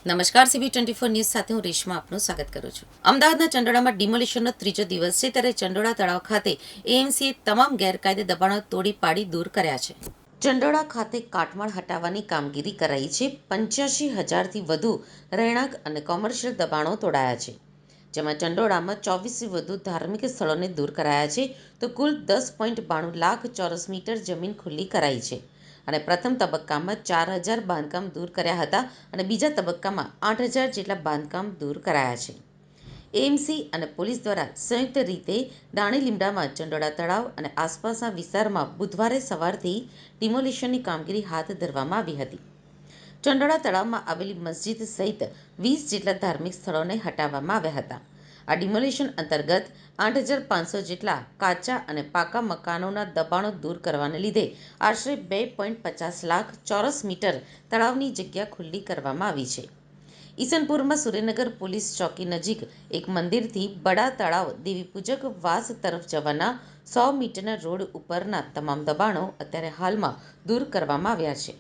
નમસ્કાર, CB24 news સાથે હું રેશમા આપનું સ્વાગત કરું છું. અમદાવાદના ચંડોળામાં ડિમોલિશનનો ત્રીજો દિવસ છે, ત્યારે ચંડોળા તળાવ ખાતે એએમસીએ તમામ ગેરકાયદે દબાણો તોડી પાડી દૂર કર્યા છે. ચંડોળા ખાતે કાટમાળ હટાવવાની કામગીરી કરાઈ છે. 85,000થી વધુ રહેણાંક અને કોમર્શિયલ દબાણો તોડાયા છે, જેમાં ચંડોળામાં 24થી વધુ ધાર્મિક સ્થળોને દૂર કરાયા છે, તો કુલ 10.92 લાખ ચોરસ મીટર જમીન ખુલ્લી કરાઈ છે. અને પ્રથમ તબક્કામાં 4,000 બાંધકામ દૂર કર્યા હતા અને બીજા તબક્કામાં 8,000 જેટલા બાંધકામ દૂર કરાયા છે. એએમસી અને પોલીસ દ્વારા સંયુક્ત રીતે દાણીલીમડામાં ચંડોળા તળાવ અને આસપાસના વિસ્તારમાં બુધવારે સવારથી ડિમોલિશનની કામગીરી હાથ ધરવામાં આવી હતી. ચંડોળા તળાવમાં આવેલી મસ્જિદ સહિત 20 જેટલા ધાર્મિક સ્થળોને હટાવવામાં આવ્યા હતા. આ ડિમોલિશન અંતર્ગત 8,500 જેટલા કાચા અને પાકા મકાનોના દબાણો દૂર કરવાને લીધે આશરે 2.50 લાખ ચોરસ મીટર તળાવની જગ્યા ખુલ્લી કરવામાં આવી છે. ઈસનપુરમાં સુરેન્દ્રનગર પોલીસ ચોકી નજીક એક મંદિરથી બડા તળાવ દેવીપૂજક વાસ તરફ જવાના 100 મીટરના રોડ ઉપરના તમામ દબાણો અત્યારે હાલમાં દૂર કરવામાં આવ્યા છે.